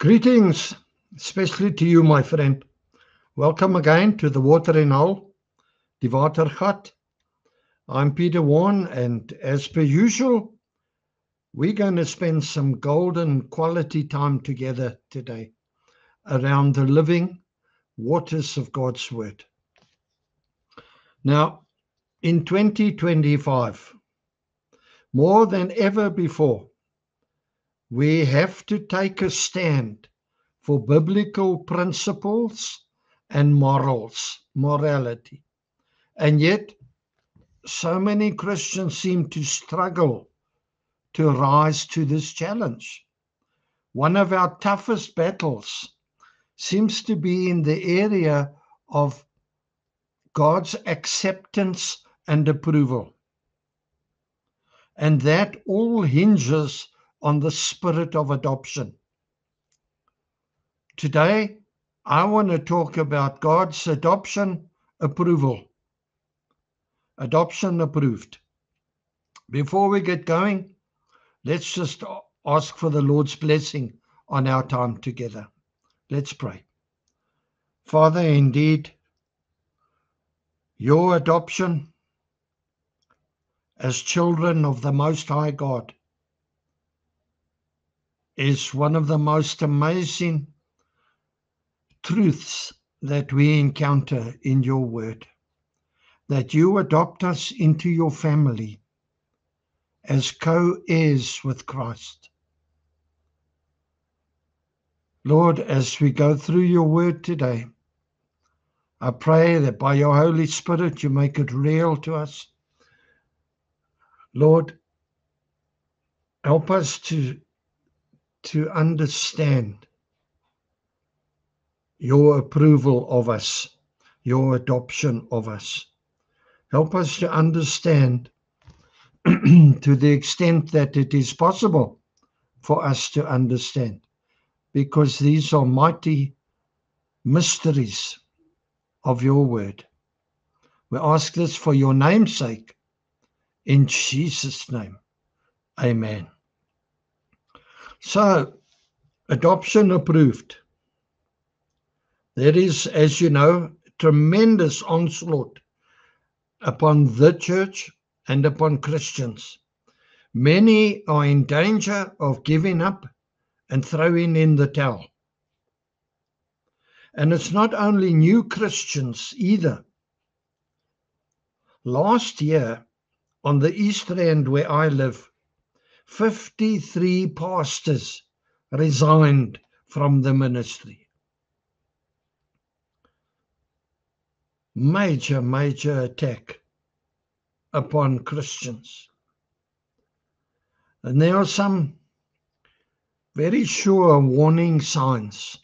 Greetings, especially to you, my friend. Welcome again to the Watering Hole, die Watergat. I'm Peter Warren, and as per usual, we're going to spend some golden quality time together today around the living waters of God's Word. Now, in 2025, more than ever before, we have to take a stand for biblical principles and morality. And yet, so many Christians seem to struggle to rise to this challenge. One of our toughest battles seems to be in the area of God's acceptance and approval. And that all hinges on the spirit of adoption. Today, I want to talk about God's adoption approval. Adoption approved. Before we get going, let's just ask for the Lord's blessing on our time together. Let's pray. Father, indeed, your adoption as children of the Most High God is one of the most amazing truths that we encounter in your word. That you adopt us into your family as co-heirs with Christ. Lord, as we go through your word today, I pray that by your Holy Spirit you make it real to us. Lord, help us to understand your approval of us, your adoption of us. Help us to understand to the extent that it is possible for us to understand, because these are mighty mysteries of your word. We ask this for your name's sake, in Jesus' name. Amen. So, adoption approved. There is, as you know, tremendous onslaught upon the church and upon Christians. Many are in danger of giving up and throwing in the towel. And it's not only new Christians either. Last year, on the East End where I live, 53 pastors resigned from the ministry. Major attack upon Christians. And there are some very sure warning signs.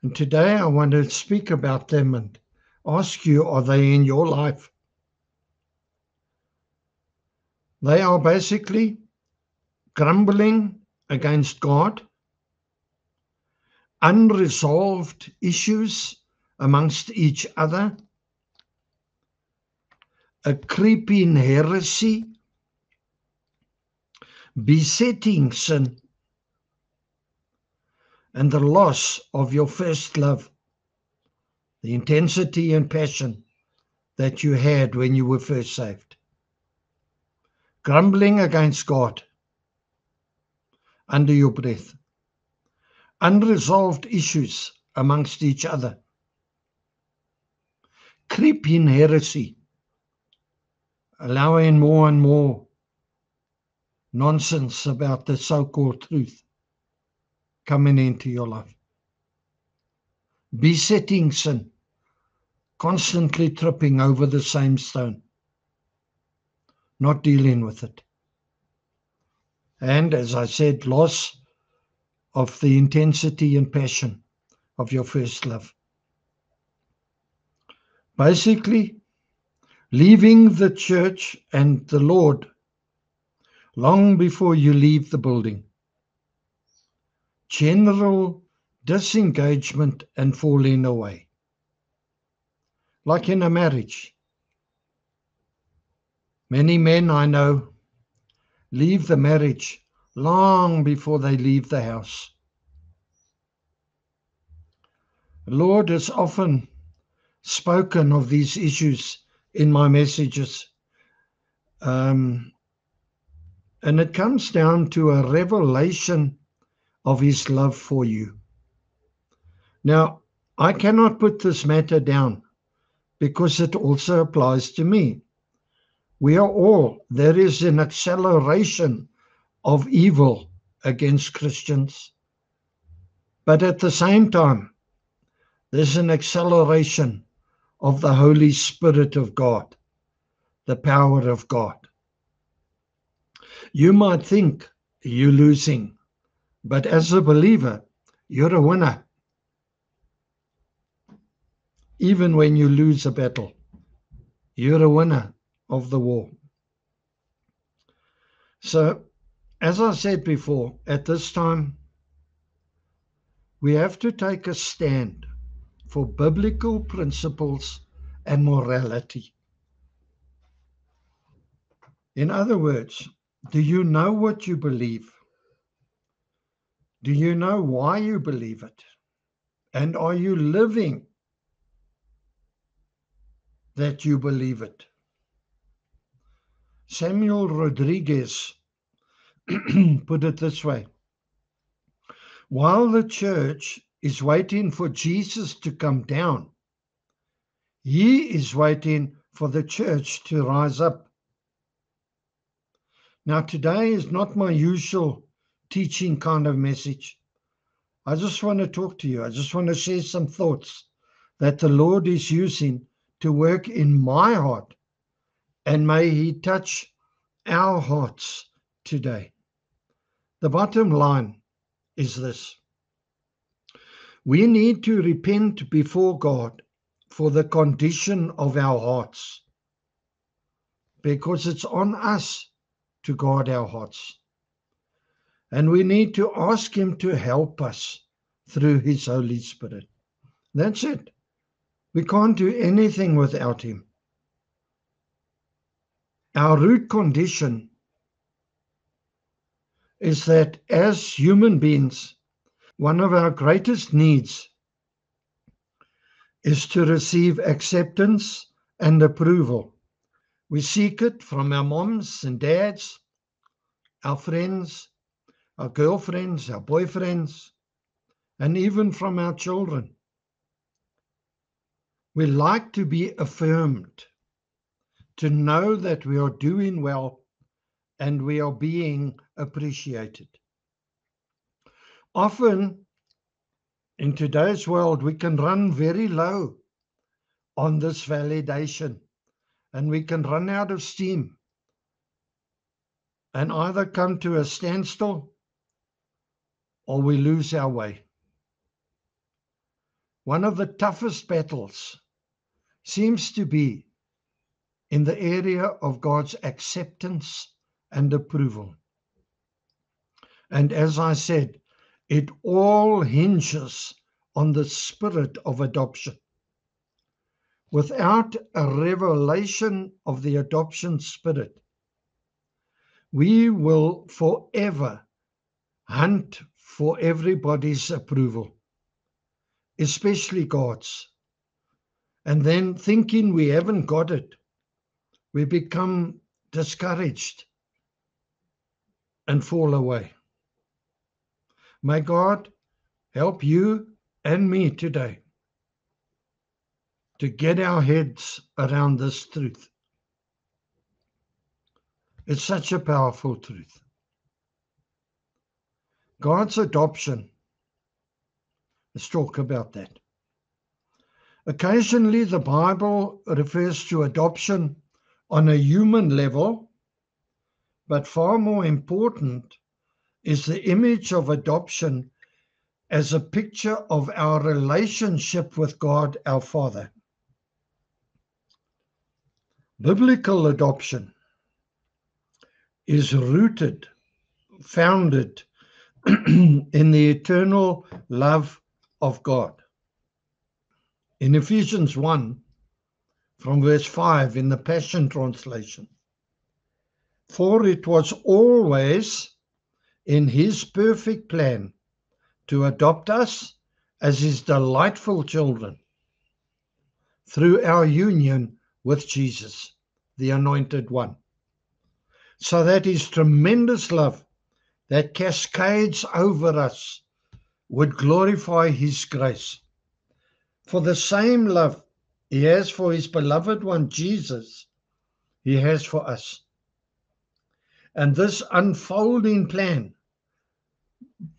And today I want to speak about them and ask you, are they in your life? They are basically grumbling against God, unresolved issues amongst each other, a creeping heresy, besetting sin, and the loss of your first love, the intensity and passion that you had when you were first saved. Grumbling against God under your breath. Unresolved issues amongst each other. Creeping heresy, allowing more and more nonsense about the so-called truth coming into your life. Besetting sin, constantly tripping over the same stone, not dealing with it. And as I said, loss of the intensity and passion of your first love. Basically, leaving the church and the Lord long before you leave the building. General disengagement and falling away. Like in a marriage. Many men I know leave the marriage long before they leave the house. The Lord has often spoken of these issues in my messages. And it comes down to a revelation of his love for you. Now, I cannot put this matter down because it also applies to me. There is an acceleration of evil against Christians, but at the same time, there's an acceleration of the Holy Spirit of God, the power of God. You might think you're losing, but as a believer, you're a winner. Even when you lose a battle, you're a winner of the war. So, as I said before, at this time, we have to take a stand for biblical principles and morality. In other words, do you know what you believe? Do you know why you believe it? And are you living that you believe it? Samuel Rodriguez put it this way: while the church is waiting for Jesus to come down, he is waiting for the church to rise up. Now, today is not my usual teaching kind of message. I just want to talk to you. I just want to share some thoughts that the Lord is using to work in my heart, and may he touch our hearts today. The bottom line is this: we need to repent before God for the condition of our hearts, because it's on us to guard our hearts. And we need to ask him to help us through his Holy Spirit. That's it. We can't do anything without him. Our root condition is that as human beings, one of our greatest needs is to receive acceptance and approval. We seek it from our moms and dads, our friends, our girlfriends, our boyfriends, and even from our children. We like to be affirmed, to know that we are doing well and we are being appreciated. Often in today's world, we can run very low on this validation, and we can run out of steam and either come to a standstill or we lose our way. One of the toughest battles seems to be in the area of God's acceptance and approval. And as I said, it all hinges on the spirit of adoption. Without a revelation of the adoption spirit, we will forever hunt for everybody's approval, especially God's. And then, thinking we haven't got it, we become discouraged and fall away. May God help you and me today to get our heads around this truth. It's such a powerful truth. God's adoption. Let's talk about that. Occasionally, the Bible refers to adoption on a human level, but far more important is the image of adoption as a picture of our relationship with God, our Father. Biblical adoption is founded in the eternal love of God. In Ephesians 1, from verse 5 in the Passion Translation, for it was always in his perfect plan to adopt us as his delightful children through our union with Jesus, the Anointed One. So that his tremendous love that cascades over us would glorify his grace. For the same love he has for his beloved one, Jesus, he has for us. And this unfolding plan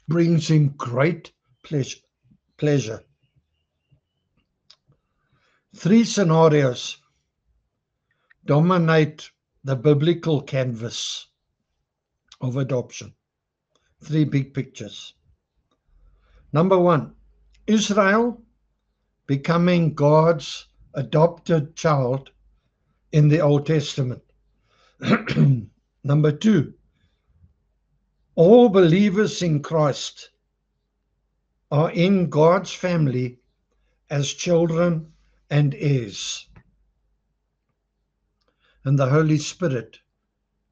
brings him great pleasure. Three scenarios dominate the biblical canvas of adoption. Three big pictures. Number one, Israel becoming God's adopted child in the Old Testament. Number two, all believers in Christ are in God's family as children and heirs. And the Holy Spirit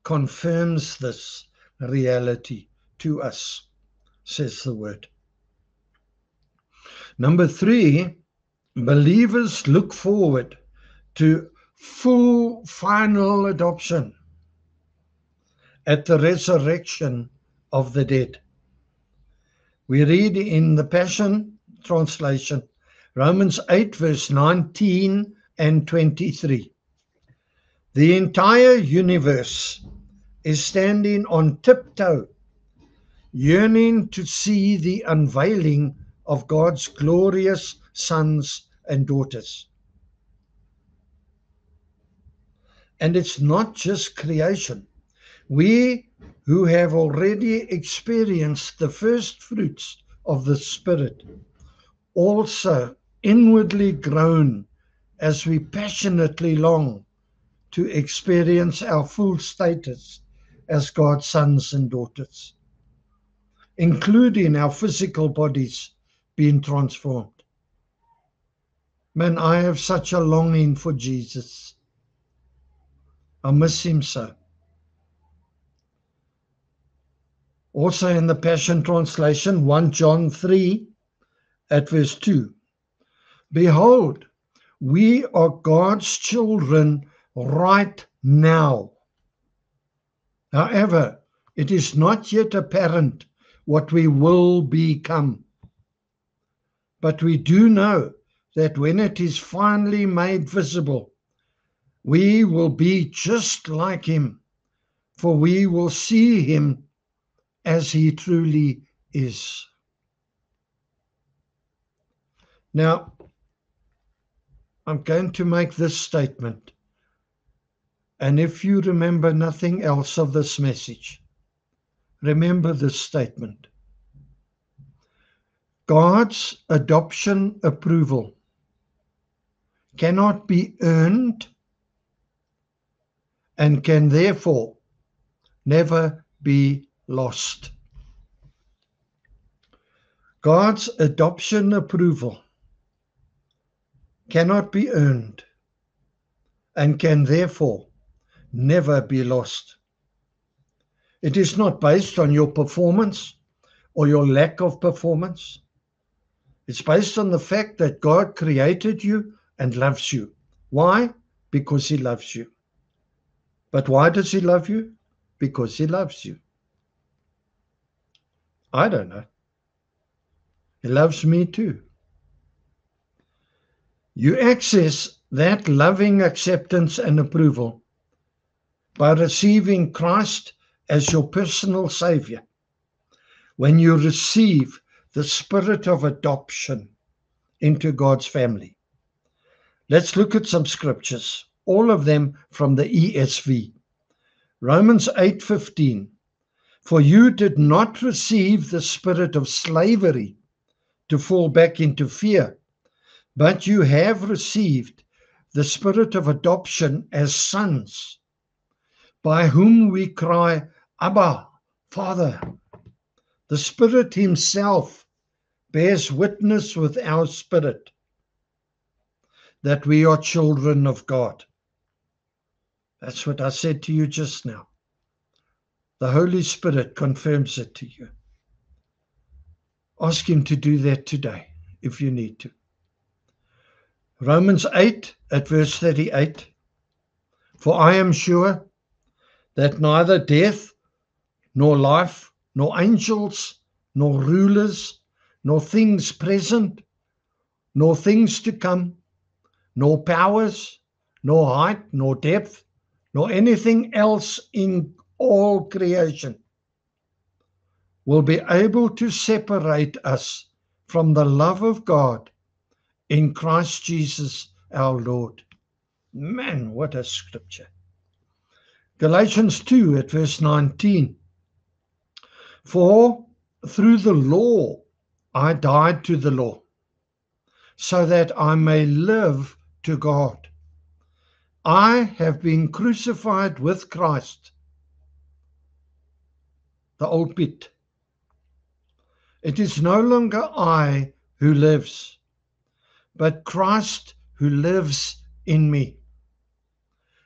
confirms this reality to us, says the word. Number three, believers look forward to full final adoption at the resurrection of the dead. We read in the Passion Translation, Romans 8, verse 19 and 23. The entire universe is standing on tiptoe, yearning to see the unveiling of God's glorious sons and daughters. And it's not just creation. We who have already experienced the first fruits of the Spirit also inwardly groan as we passionately long to experience our full status as God's sons and daughters, including our physical bodies being transformed. Man, I have such a longing for Jesus. I miss him so. Also in the Passion Translation, 1 John 3 at verse 2. Behold, we are God's children right now. However, it is not yet apparent what we will become. But we do know that when it is finally made visible, we will be just like him, for we will see him as he truly is. Now, I'm going to make this statement. And if you remember nothing else of this message, remember this statement. God's adoption approval cannot be earned and can therefore never be lost. God's adoption approval cannot be earned and can therefore never be lost. It is not based on your performance or your lack of performance. It's based on the fact that God created you and loves you. Why? Because he loves you. But why does he love you? Because he loves you. I don't know. He loves me too. You access that loving acceptance and approval by receiving Christ as your personal Savior. When you receive the spirit of adoption into God's family. Let's look at some scriptures, all of them from the ESV. Romans 8:15. For you did not receive the spirit of slavery to fall back into fear, but you have received the spirit of adoption as sons, by whom we cry, Abba, Father. The Spirit himself bears witness with our spirit that we are children of God. That's what I said to you just now. The Holy Spirit confirms it to you. Ask Him to do that today, if you need to. Romans 8 at verse 38. For I am sure that neither death, nor life, nor angels, nor rulers, nor things present, nor things to come, nor powers, nor height, nor depth, nor anything else in all creation will be able to separate us from the love of God in Christ Jesus our Lord. Man, what a scripture. Galatians 2 at verse 19. For through the law I died to the law, so that I may live to God. I have been crucified with Christ. The old bit. It is no longer I who lives, but Christ who lives in me.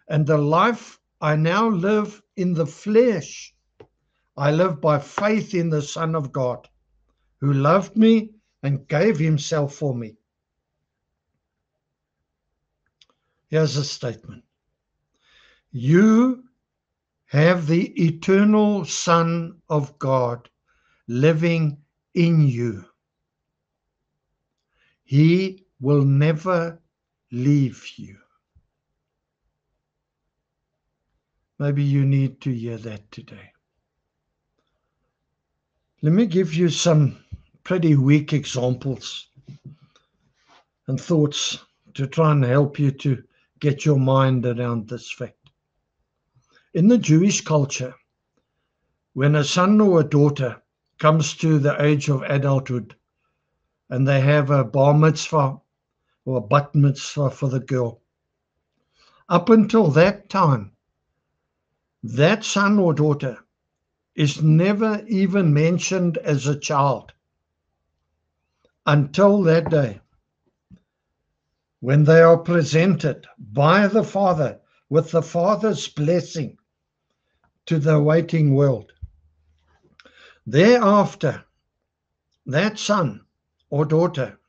And the life I now live in the flesh, I live by faith in the Son of God, who loved me and gave himself for me. Here's a statement. You have the eternal Son of God living in you. He will never leave you. Maybe you need to hear that today. Let me give you some pretty weak examples and thoughts to try and help you to get your mind around this fact. In the Jewish culture, when a son or a daughter comes to the age of adulthood and they have a bar mitzvah or a bat mitzvah for the girl, up until that time, that son or daughter is never even mentioned as a child until that day when they are presented by the Father with the Father's blessing to the waiting world. Thereafter, that son or daughter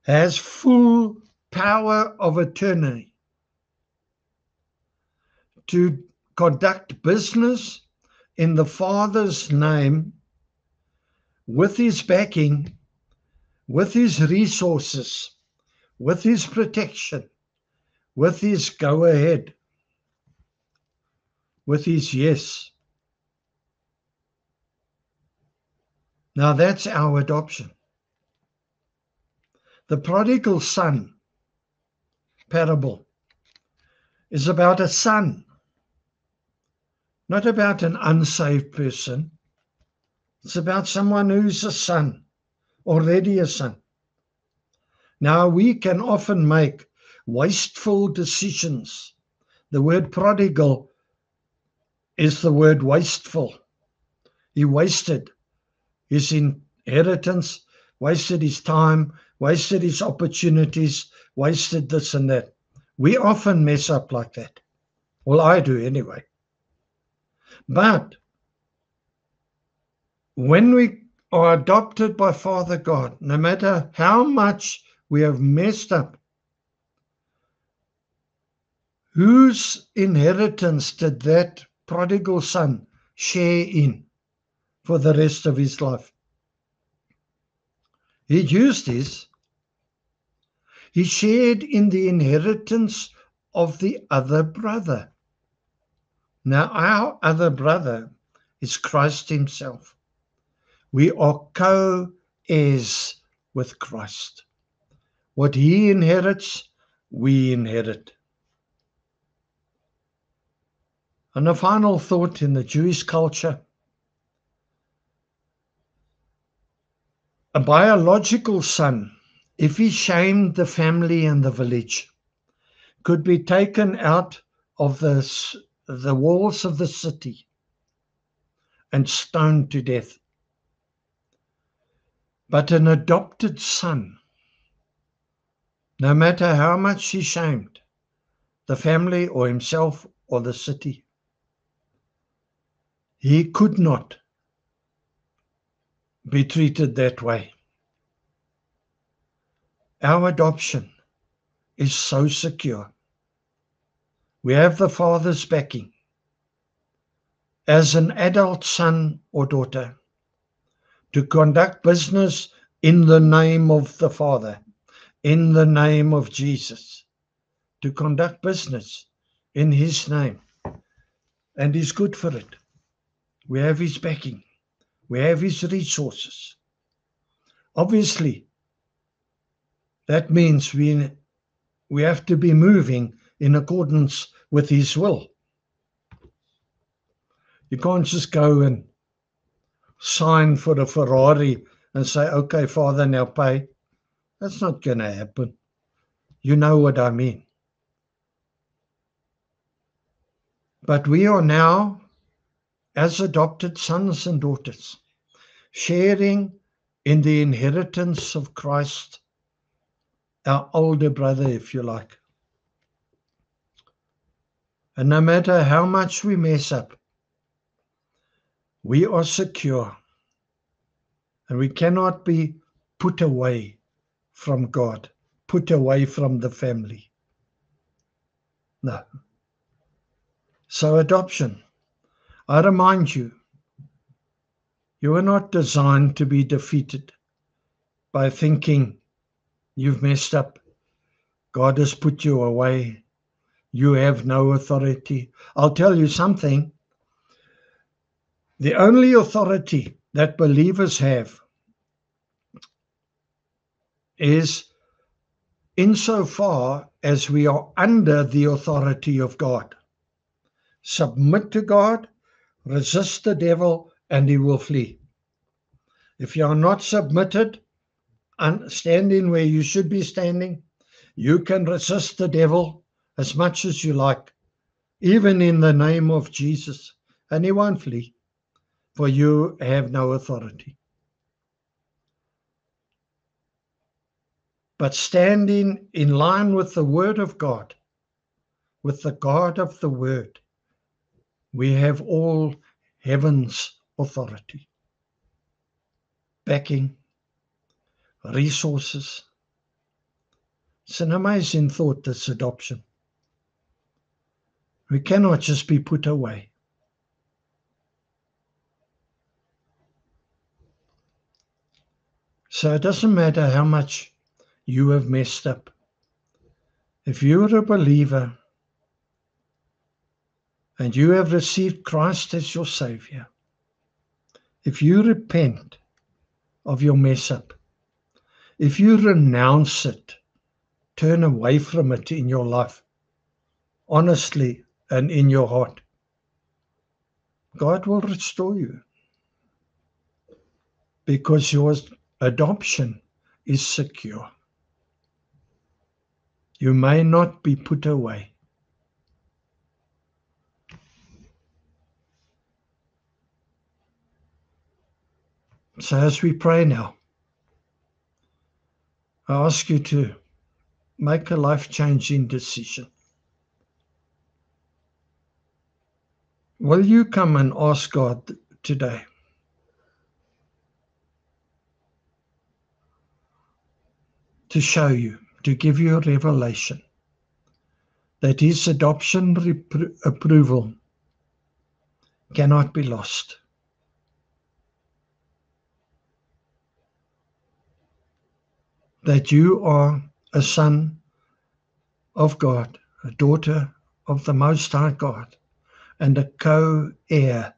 has full power of attorney to conduct business in the Father's name, with his backing, with his resources, with his protection, with his go ahead, with his yes. Now that's our adoption. The prodigal son parable is about a son, not about an unsaved person. It's about someone who's a son, already a son. Now we can often make wasteful decisions. The word prodigal is the word wasteful. He wasted his inheritance, wasted his time, wasted his opportunities, wasted this and that. We often mess up like that. Well, I do anyway. But when we are adopted by Father God, no matter how much we have messed up, whose inheritance did that prodigal son share in for the rest of his life? He used his. He shared in the inheritance of the other brother. Now, our other brother is Christ himself. We are co-heirs with Christ. What he inherits, we inherit. And a final thought in the Jewish culture. A biological son, if he shamed the family and the village, could be taken out of the walls of the city and stoned to death. But an adopted son, no matter how much he shamed the family or himself or the city, He could not be treated that way. Our adoption is so secure. We have the Father's backing. As an adult son or daughter, to conduct business in the name of the Father, in the name of Jesus, to conduct business in His name. And He's good for it. We have His backing. We have His resources. Obviously, that means we have to be moving in accordance with His will. You can't just go and sign for a Ferrari and say, okay, Father, now pay. That's not going to happen. You know what I mean. But we are now, as adopted sons and daughters, sharing in the inheritance of Christ, our older brother, if you like. And no matter how much we mess up, we are secure. And we cannot be put away from God, put away from the family. No. So adoption, I remind you, you are not designed to be defeated by thinking you've messed up. God has put you away. You have no authority. I'll tell you something. The only authority that believers have is insofar as we are under the authority of God. Submit to God, resist the devil, and he will flee. If you are not submitted and standing where you should be standing, you can resist the devil as much as you like, even in the name of Jesus, and he won't flee, for you have no authority. But standing in line with the Word of God, with the God of the Word, we have all heaven's authority, backing, resources. It's an amazing thought, this adoption. We cannot just be put away. So it doesn't matter how much you have messed up. If you're a believer and you have received Christ as your Savior, if you repent of your mess up, if you renounce it, turn away from it in your life, honestly and in your heart, God will restore you, because your adoption is secure. You may not be put away. So as we pray now, I ask you to make a life-changing decision. Will you come and ask God today to show you, to give you a revelation that His adoption approval cannot be lost? That you are a son of God, a daughter of the Most High God, and a co-heir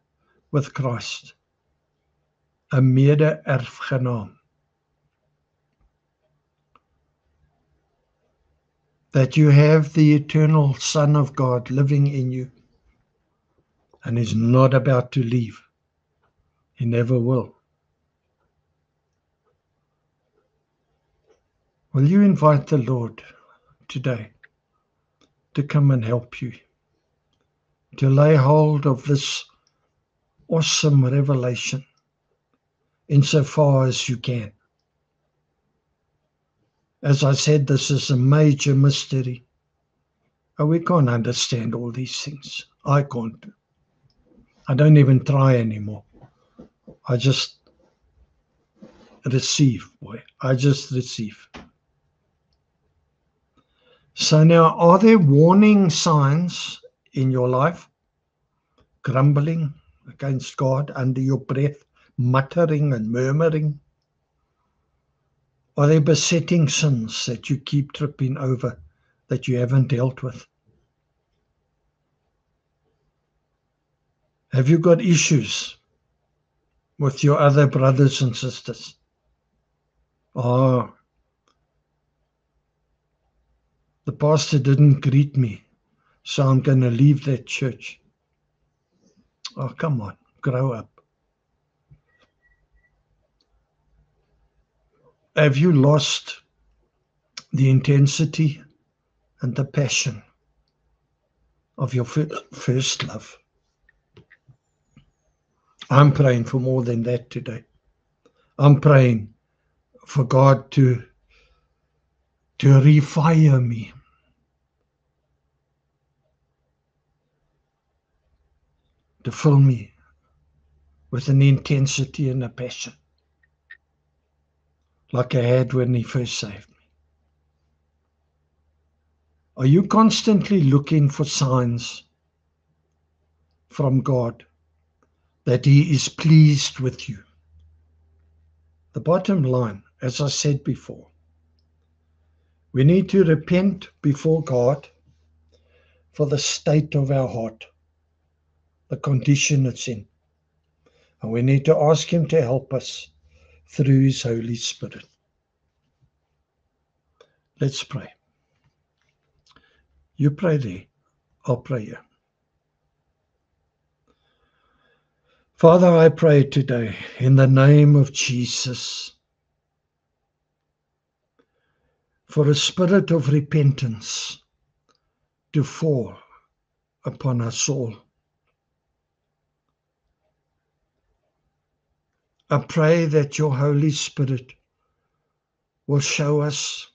with Christ, a mede-erfgenaam. That you have the eternal Son of God living in you, and is not about to leave. He never will. Will you invite the Lord today to come and help you, to lay hold of this awesome revelation insofar as you can? As I said, this is a major mystery. We can't understand all these things. I can't. I don't even try anymore. I just receive, boy. I just receive. So now, are there warning signs in your life? Grumbling against God under your breath, muttering and murmuring? Are there besetting sins that you keep tripping over that you haven't dealt with? Have you got issues with your other brothers and sisters? Oh, the pastor didn't greet me, so I'm going to leave that church. Oh, come on, grow up. Have you lost the intensity and the passion of your first love? I'm praying for more than that today. I'm praying for God to refire me, to fill me with an intensity and a passion like I had when He first saved me. Are you constantly looking for signs from God that He is pleased with you? The bottom line, as I said before, we need to repent before God for the state of our heart, the condition it's in. And we need to ask Him to help us through His Holy Spirit. Let's pray. You pray there, I'll pray here. Father, I pray today in the name of Jesus for a spirit of repentance to fall upon us all. I pray that your Holy Spirit will show us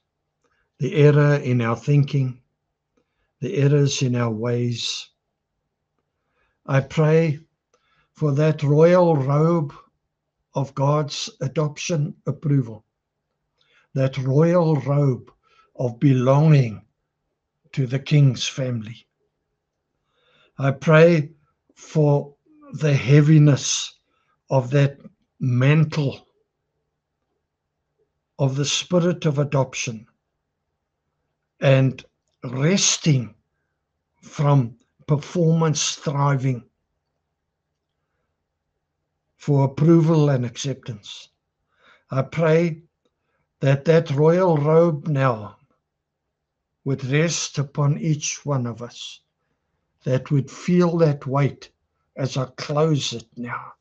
the error in our thinking, the errors in our ways. I pray for that royal robe of God's adoption approval, that royal robe of belonging to the King's family. I pray for the heaviness of that mantle of the spirit of adoption and resting from performance striving for approval and acceptance. I pray that that royal robe now would rest upon each one of us, that would feel that weight as I close it now,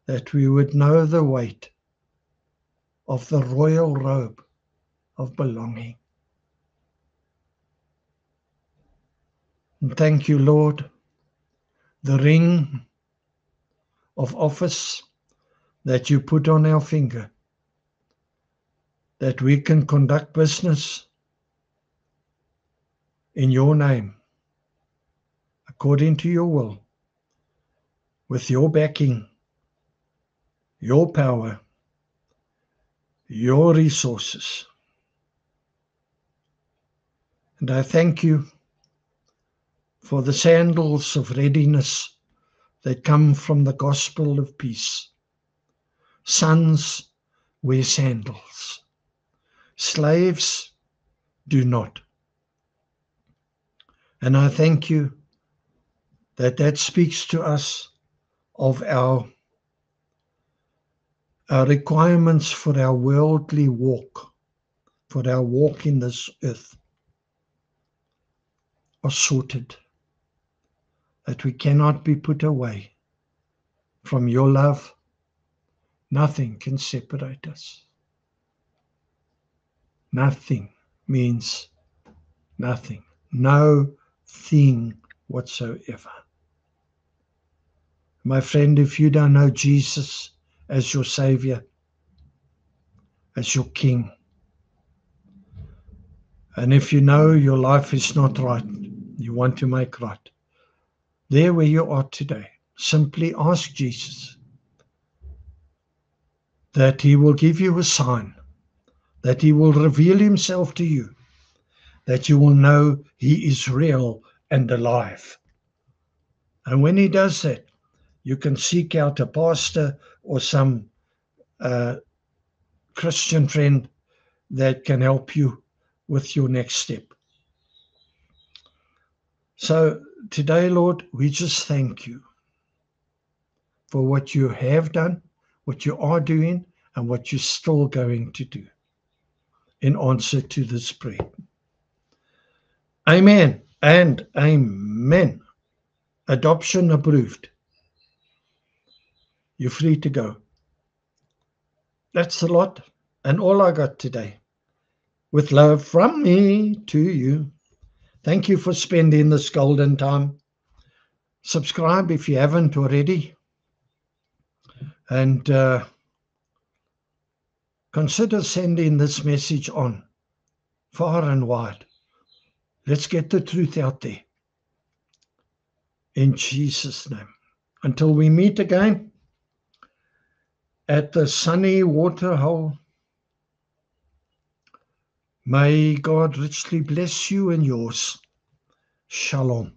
that we would know the weight of the royal robe of belonging. And thank you, Lord, the ring of office that you put on our finger, that we can conduct business in your name, according to your will, with your backing, your power, your resources. And I thank you for the sandals of readiness that come from the gospel of peace. Sons wear sandals. Slaves do not. And I thank you that that speaks to us of our requirements for our worldly walk, for our walk in this earth, are sorted, that we cannot be put away from your love. Nothing can separate us. Nothing means nothing. No thing whatsoever. My friend, if you don't know Jesus as your Savior, as your King, and if you know your life is not right, you want to make right, there where you are today, simply ask Jesus that he will give you a sign, that he will reveal himself to you, that you will know he is real and alive. And when he does that, you can seek out a pastor or some Christian friend that can help you with your next step. So today, Lord, we just thank you for what you have done, what you are doing, and what you're still going to do in answer to this prayer. Amen and amen. Adoption approved. You're free to go. That's the lot and all I got today. With love from me to you. Thank you for spending this golden time. Subscribe if you haven't already. And consider sending this message on far and wide. Let's get the truth out there. In Jesus' name. Until we meet again at the sunny waterhole, may God richly bless you and yours. Shalom.